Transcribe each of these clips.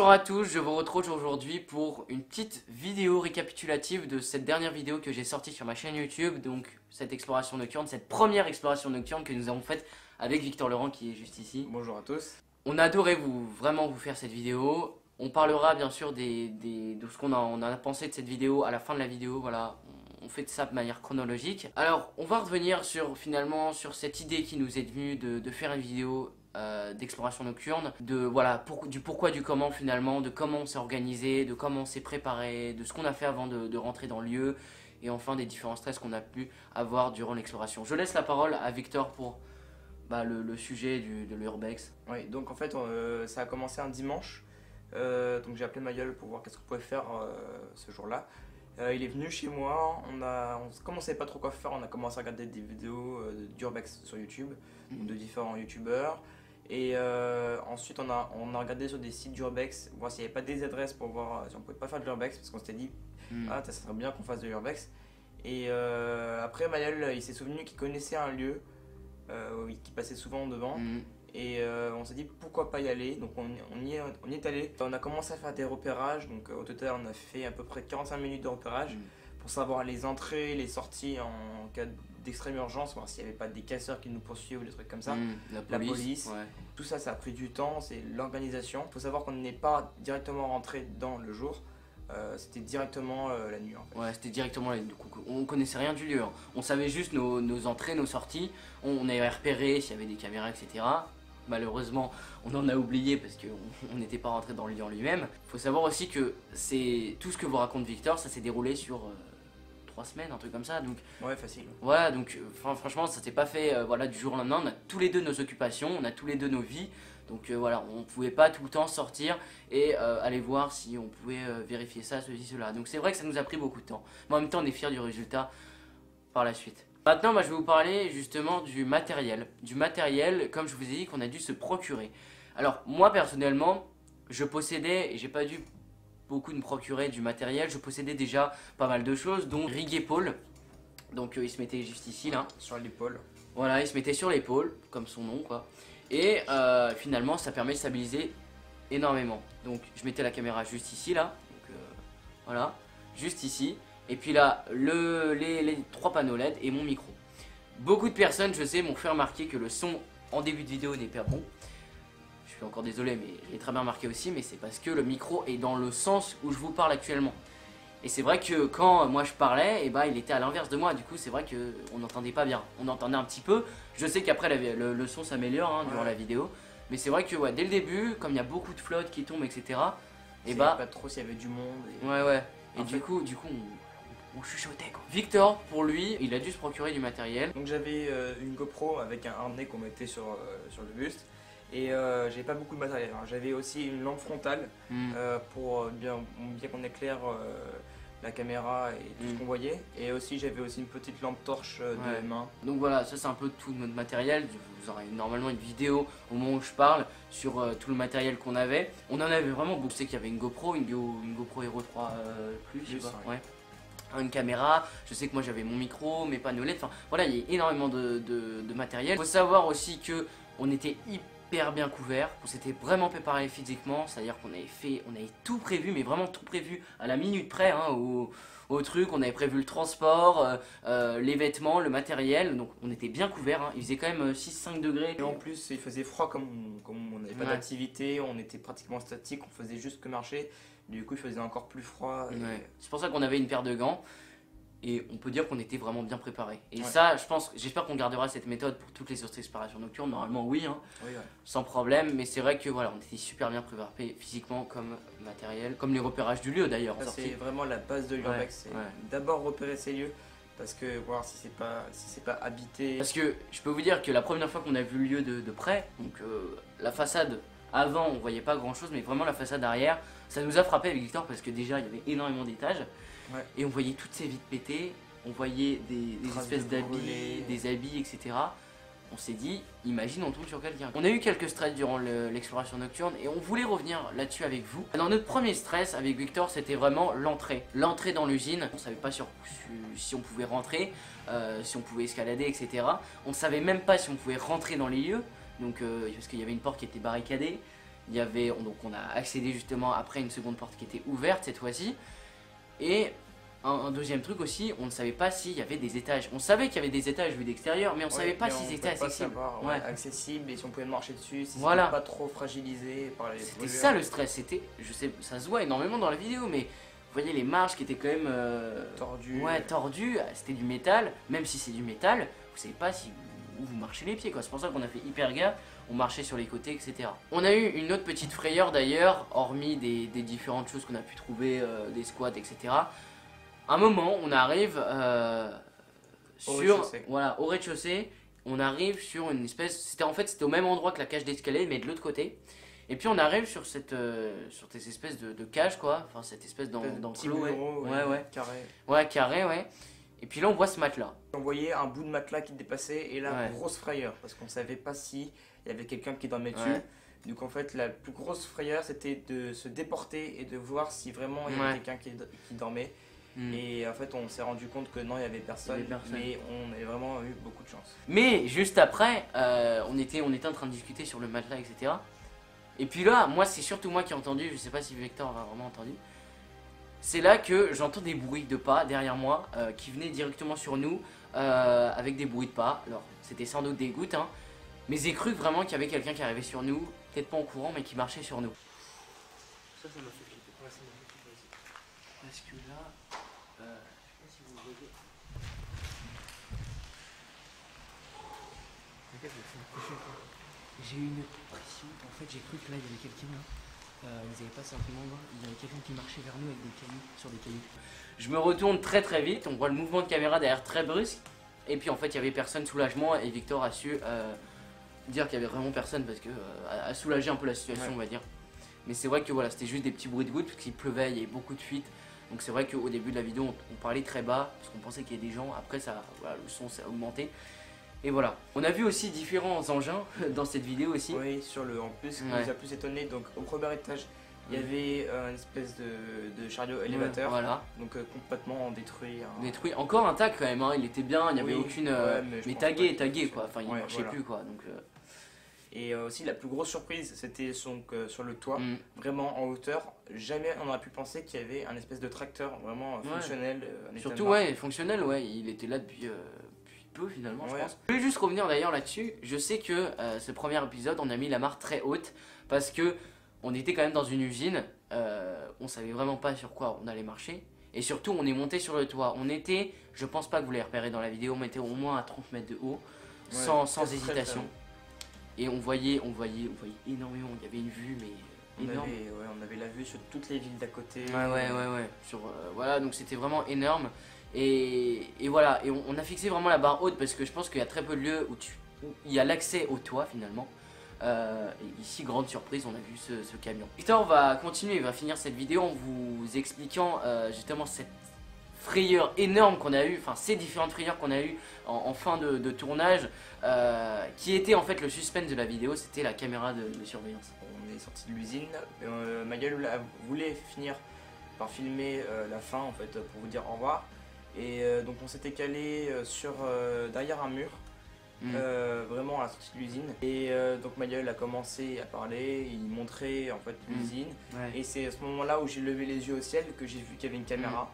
Bonjour à tous, je vous retrouve aujourd'hui pour une petite vidéo récapitulative de cette dernière vidéo que j'ai sortie sur ma chaîne YouTube. Donc cette exploration nocturne, cette première exploration nocturne que nous avons faite avec Victor Laurent qui est juste ici. Bonjour à tous. On a adoré vraiment vous faire cette vidéo. On parlera bien sûr de ce qu'on a pensé de cette vidéo à la fin de la vidéo. Voilà, on fait ça de manière chronologique. Alors on va revenir finalement sur cette idée qui nous est venue de faire une vidéo d'exploration nocturne, du pourquoi du comment finalement, de comment on s'est organisé, de comment on s'est préparé, de ce qu'on a fait avant de rentrer dans le lieu, et enfin des différents stress qu'on a pu avoir durant l'exploration. Je laisse la parole à Victor pour le sujet de l'urbex. Oui, donc en fait ça a commencé un dimanche, donc j'ai appelé ma gueule pour voir qu'est-ce qu'on pouvait faire ce jour-là. Il est venu chez moi, comme on savait pas trop quoi faire, on a commencé à regarder des vidéos d'urbex sur YouTube, de différents youtubeurs. Et ensuite on a regardé sur des sites d'urbex, voir s'il n'y avait pas des adresses pour voir si on pouvait pas faire de l'urbex, parce qu'on s'était dit ah ça serait bien qu'on fasse de l'urbex. Et après Manuel il s'est souvenu qu'il connaissait un lieu qui passait souvent devant. Et on s'est dit pourquoi pas y aller, donc on y est allé. On a commencé à faire des repérages, donc au total on a fait à peu près 45 minutes de repérage pour savoir les entrées, les sorties en cas d'extrême urgence, voir s'il n'y avait pas des casseurs qui nous poursuivent ou des trucs comme ça. La police. Ouais. Tout ça, ça a pris du temps, c'est l'organisation. Il faut savoir qu'on n'est pas directement rentré dans le jour, c'était directement la nuit en fait. Ouais, c'était directement la nuit. On connaissait rien du lieu, hein. On savait juste nos entrées, nos sorties, on avait repéré s'il y avait des caméras, etc. Malheureusement, on en a oublié parce qu'on n'était pas rentré dans le lieu en lui-même. Il faut savoir aussi que c'est tout ce que vous raconte Victor, ça s'est déroulé sur 3 semaines, un truc comme ça. Donc, ouais, facile. Voilà, donc franchement, ça s'est pas fait du jour au lendemain. On a tous les deux nos occupations, on a tous les deux nos vies. Donc voilà, on pouvait pas tout le temps sortir et aller voir si on pouvait vérifier ça, ceci, cela. Donc c'est vrai que ça nous a pris beaucoup de temps. Mais en même temps, on est fiers du résultat par la suite. Maintenant, je vais vous parler justement du matériel. Du matériel, comme je vous ai dit, qu'on a dû se procurer. Alors, moi personnellement, je possédais, et j'ai pas dû beaucoup me procurer du matériel, je possédais déjà pas mal de choses, dont rig épaule. Donc, il se mettait juste ici, là. Sur l'épaule. Voilà, il se mettait sur l'épaule, comme son nom, quoi. Et finalement, ça permet de stabiliser énormément. Donc, je mettais la caméra juste ici, là. Donc, voilà, juste ici. Et puis là, les 3 panneaux LED et mon micro. Beaucoup de personnes, je sais, m'ont fait remarquer que le son en début de vidéo n'est pas bon. Je suis encore désolé, mais je l'ai très bien remarqué aussi, mais c'est parce que le micro est dans le sens où je vous parle actuellement. Et c'est vrai que quand moi je parlais, il était à l'inverse de moi. Du coup, c'est vrai qu'on n'entendait pas bien. On entendait un petit peu. Je sais qu'après, le son s'améliore durant la vidéo. Mais c'est vrai que dès le début, comme il y a beaucoup de flottes qui tombent, etc. Et pas trop s'il y avait du monde. Ouais. Et du coup, on chuchotait quoi. Victor, pour lui, il a dû se procurer du matériel. Donc j'avais une GoPro avec un harnais qu'on mettait sur le buste. Et j'avais pas beaucoup de matériel. J'avais aussi une lampe frontale pour bien qu'on éclaire la caméra et tout ce qu'on voyait. Et aussi j'avais aussi une petite lampe torche de main. Donc voilà, ça c'est un peu tout notre matériel. Vous aurez normalement une vidéo au moment où je parle sur tout le matériel qu'on avait. On en avait vraiment beaucoup. Je sais qu'il y avait une GoPro, une GoPro Hero 3 Plus, je sais pas. Ouais. Une caméra, je sais que moi j'avais mon micro, mes panneaux LED, enfin voilà, il y a énormément de matériel. Il faut savoir aussi que on était hyper bien couvert, qu'on s'était vraiment préparé physiquement, c'est-à-dire qu'on avait tout prévu, mais vraiment tout prévu à la minute près au truc. On avait prévu le transport, les vêtements, le matériel, donc on était bien couvert. Il faisait quand même 6-5 degrés. Et en plus il faisait froid comme on n'avait pas d'activité, on était pratiquement statique, on faisait juste que marcher. Du coup il faisait encore plus froid. C'est pour ça qu'on avait une paire de gants. Et on peut dire qu'on était vraiment bien préparé. Et ça, j'espère qu'on gardera cette méthode pour toutes les autres explorations nocturnes. Normalement, oui, sans problème. Mais c'est vrai que voilà, on était super bien préparé physiquement comme matériel, comme les repérages du lieu d'ailleurs. C'est vraiment la base de l'urbex. D'abord repérer ces lieux, parce que voir si c'est pas habité. Parce que je peux vous dire que la première fois qu'on a vu le lieu de près, donc la façade avant, on voyait pas grand chose, mais vraiment la façade arrière, ça nous a frappé avec Victor parce que déjà il y avait énormément d'étages. Et on voyait toutes ces vitres pétées, on voyait des espèces d'habits, des habits, etc. On s'est dit, imagine on tombe sur quelqu'un. On a eu quelques stress durant l'exploration nocturne et on voulait revenir là-dessus avec vous. Dans notre premier stress avec Victor, c'était vraiment l'entrée. L'entrée dans l'usine, on savait pas si on pouvait rentrer, si on pouvait escalader, etc. On savait même pas si on pouvait rentrer dans les lieux, donc parce qu'il y avait une porte qui était barricadée. Il y avait, donc on a accédé justement après une seconde porte qui était ouverte cette fois-ci. Et un deuxième truc aussi, on ne savait pas s'il y avait des étages. On savait qu'il y avait des étages vus d'extérieur, mais on ne savait pas s'ils étaient accessibles. Accessibles, et si on pouvait marcher dessus, si voilà. c'était pas trop fragilisé par les C'était ça le stress, c'était, je sais, ça se voit énormément dans la vidéo, mais vous voyez les marches qui étaient quand même tordues. Ouais, tordues, c'était du métal, même si c'est du métal, vous savez pas si où vous marchez les pieds quoi. C'est pour ça qu'on a fait hyper gaffe, on marchait sur les côtés, etc. On a eu une autre petite frayeur d'ailleurs, hormis des différentes choses qu'on a pu trouver, des squats, etc. Un moment, on arrive au rez-de-chaussée, on arrive sur une espèce, c'était au même endroit que la cage d'escalier, mais de l'autre côté. Et puis on arrive sur cette espèce de cage quoi, enfin cette espèce d'enclos, carré. Ouais, carré, ouais. Et puis là on voit ce matelas. On voyait un bout de matelas qui dépassait et là grosse frayeur parce qu'on savait pas si il y avait quelqu'un qui dormait dessus. Donc en fait la plus grosse frayeur c'était de se déporter et de voir si vraiment il y avait quelqu'un qui dormait. Et en fait on s'est rendu compte que non il y avait personne, mais on avait vraiment eu beaucoup de chance. Mais juste après on était en train de discuter sur le matelas, etc. Et puis là moi c'est surtout moi qui ai entendu, je sais pas si Victor a vraiment entendu. C'est là que j'entends des bruits de pas derrière moi qui venaient directement sur nous avec des bruits de pas. Alors c'était sans doute des gouttes, hein, mais j'ai cru vraiment qu'il y avait quelqu'un qui arrivait sur nous, peut-être pas en courant mais qui marchait sur nous. Ça m'a fait flipper. Ouais, ça m'a fait flipper aussi. Parce que là, je sais pas si vous voyez. J'ai eu une pression, en fait j'ai cru que là il y avait quelqu'un là. Ils n'avaient pas simplement voir, il y avait quelqu'un qui marchait vers nous avec des cailloux, sur des cailloux. Je me retourne très très vite, on voit le mouvement de caméra derrière très brusque. Et puis en fait il y avait personne, soulagement, et Victor a su dire qu'il y avait vraiment personne parce que a soulagé un peu la situation, on va dire. Mais c'est vrai que voilà, c'était juste des petits bruits de gouttes parce qu'il pleuvait, il y avait beaucoup de fuites. Donc c'est vrai qu'au début de la vidéo on parlait très bas parce qu'on pensait qu'il y avait des gens. Après ça, voilà, le son s'est augmenté. Et voilà. On a vu aussi différents engins dans cette vidéo aussi. Oui, en plus, ce qui nous a plus étonné, donc au premier étage, il y avait une espèce de chariot élévateur, voilà. Donc complètement détruit. Détruit, encore intact quand même, hein. Il était bien, il n'y avait aucune... mais tagué quoi, enfin il marchait plus quoi. Donc, Et aussi la plus grosse surprise, c'était sur le toit, vraiment en hauteur. Jamais on aurait pu penser qu'il y avait un espèce de tracteur vraiment fonctionnel. Surtout fonctionnel, il était là depuis... peu finalement je pense. Je vais juste revenir d'ailleurs là-dessus. Je sais que ce premier épisode on a mis la barre très haute parce que on était quand même dans une usine, on savait vraiment pas sur quoi on allait marcher et surtout on est monté sur le toit. On était, je pense pas que vous l'avez repéré dans la vidéo, on était au moins à 30 mètres de haut sans hésitation. Et on voyait énormément, il y avait une vue mais énorme. On avait la vue sur toutes les villes d'à côté. Sur, voilà, donc c'était vraiment énorme. Et voilà, et on a fixé vraiment la barre haute parce que je pense qu'il y a très peu de lieux où il y a l'accès au toit finalement. Et ici, grande surprise, on a vu ce camion. Victor va continuer, il va finir cette vidéo en vous expliquant justement cette frayeur énorme qu'on a eu, enfin ces différentes frayeurs qu'on a eu en fin de tournage, qui était en fait le suspense de la vidéo, c'était la caméra de surveillance. On est sorti de l'usine, ma gueule voulait finir par filmer la fin en fait pour vous dire au revoir. Et donc on s'était calé derrière un mur, vraiment à la sortie de l'usine. Et donc Manuel a commencé à parler, il montrait en fait l'usine. Et c'est à ce moment-là où j'ai levé les yeux au ciel que j'ai vu qu'il y avait une caméra.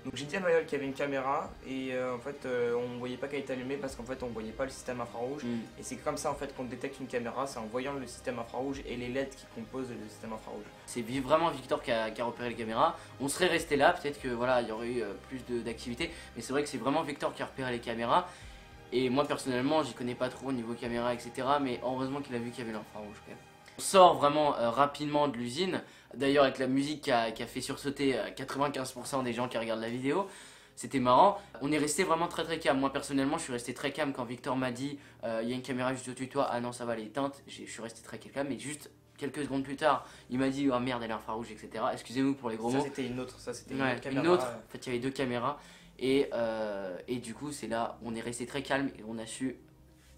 Donc j'ai dit à Manuel qu'il y avait une caméra et en fait on ne voyait pas qu'elle était allumée parce qu'en fait on ne voyait pas le système infrarouge. Et c'est comme ça en fait qu'on détecte une caméra, c'est en voyant le système infrarouge et les LED qui composent le système infrarouge. C'est vraiment Victor qui a repéré les caméras. On serait resté là, peut-être que voilà, il y aurait eu plus d'activité, mais c'est vrai que c'est vraiment Victor qui a repéré les caméras. Et moi personnellement j'y connais pas trop au niveau caméra, etc. Mais heureusement qu'il a vu qu'il y avait l'infrarouge quand même. On sort vraiment rapidement de l'usine, d'ailleurs avec la musique qui a fait sursauter 95% des gens qui regardent la vidéo. C'était marrant, on est resté vraiment très très calme. Moi personnellement je suis resté très calme quand Victor m'a dit il y a une caméra juste au-dessus de toi, ah non ça va elle est éteinte. Je suis resté très calme, mais juste quelques secondes plus tard il m'a dit oh merde elle est infrarouge, etc. Excusez-nous pour les gros mots. Ça c'était une autre, caméra. Une autre, en fait il y avait deux caméras et du coup c'est là où on est resté très calme et on a su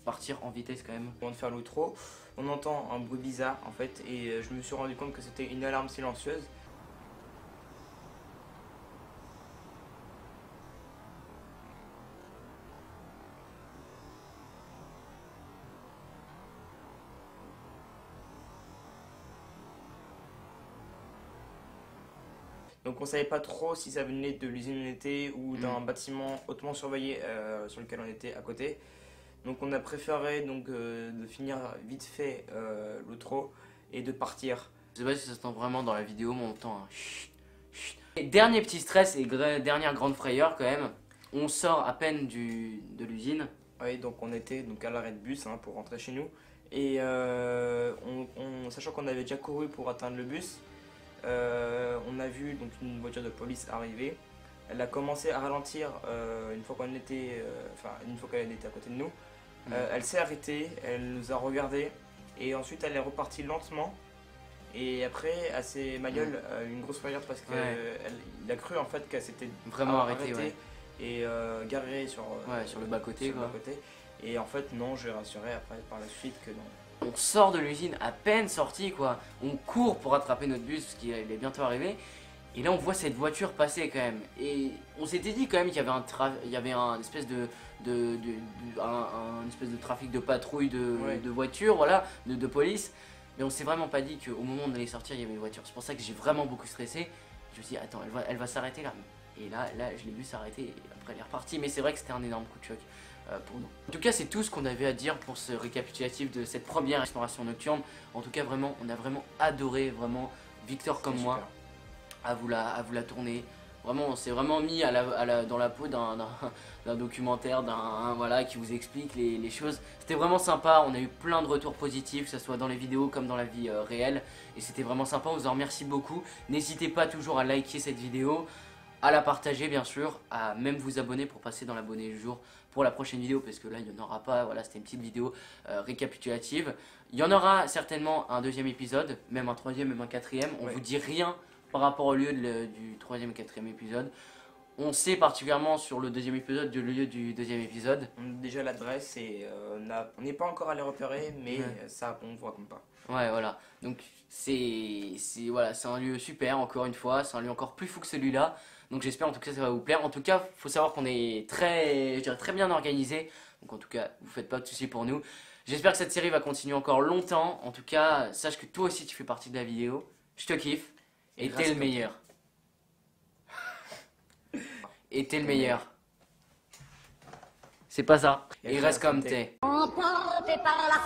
partir en vitesse quand même. Avant de faire l'outro, on entend un bruit bizarre en fait et je me suis rendu compte que c'était une alarme silencieuse. Donc on savait pas trop si ça venait de l'usine où on était ou d'un bâtiment hautement surveillé sur lequel on était à côté. Donc on a préféré donc, de finir vite fait l'outro et de partir. Je sais pas si ça se sent vraiment dans la vidéo, mais on entend un chut, chut. Et dernier petit stress et dernière grande frayeur quand même. On sort à peine de l'usine. Oui, donc on était donc à l'arrêt de bus hein, pour rentrer chez nous. Et sachant qu'on avait déjà couru pour atteindre le bus, on a vu donc une voiture de police arriver. Elle a commencé à ralentir une fois qu'on était, une fois qu'elle était à côté de nous. Elle s'est arrêtée, elle nous a regardé et ensuite elle est repartie lentement. Et après, elle s'est Mayol une grosse frayeur parce qu'il a cru en fait qu'elle s'était vraiment arrêtée et garée sur le bas-côté. Et en fait, non, j'ai rassuré après par la suite que non. On sort de l'usine à peine sorti quoi. On court pour attraper notre bus parce qu'il est bientôt arrivé. Et là on voit cette voiture passer quand même. Et on s'était dit quand même qu'il y avait un espèce un espèce de trafic de patrouille de voitures, voilà, de police. Mais on s'est vraiment pas dit qu'au moment où on allait sortir il y avait une voiture. C'est pour ça que j'ai vraiment beaucoup stressé. Je me suis dit attends, elle va s'arrêter là. Et là je l'ai vu s'arrêter et après elle est repartie. Mais c'est vrai que c'était un énorme coup de choc pour nous. En tout cas c'est tout ce qu'on avait à dire pour ce récapitulatif de cette première exploration nocturne. En tout cas vraiment on a vraiment adoré, vraiment Victor comme moi, à vous la tourner. Vraiment on s'est vraiment mis dans la peau d'un documentaire, voilà, qui vous explique les choses. C'était vraiment sympa, on a eu plein de retours positifs, que ce soit dans les vidéos comme dans la vie réelle. Et c'était vraiment sympa, on vous en remercie beaucoup. N'hésitez pas toujours à liker cette vidéo, à la partager bien sûr, à même vous abonner pour passer dans l'abonné du jour pour la prochaine vidéo, parce que là il n'y en aura pas, voilà, c'était une petite vidéo récapitulative. Il y en aura certainement un deuxième épisode, même un troisième, même un quatrième, on vous dit rien par rapport au lieu du troisième et quatrième épisode. On sait particulièrement sur le deuxième épisode le lieu du deuxième épisode. On a déjà l'adresse et on n'est pas encore allé repérer, mais ça on ne voit comme pas. Ouais voilà, donc c'est un lieu super encore une fois, c'est un lieu encore plus fou que celui-là. Donc j'espère en tout cas ça va vous plaire. En tout cas faut savoir qu'on est très bien organisé. Donc en tout cas vous faites pas de soucis pour nous. J'espère que cette série va continuer encore longtemps. En tout cas sache que toi aussi tu fais partie de la vidéo. Je te kiffe. Et t'es le meilleur. Et t'es le meilleur. C'est pas ça. Et reste comme t'es. Emporté par la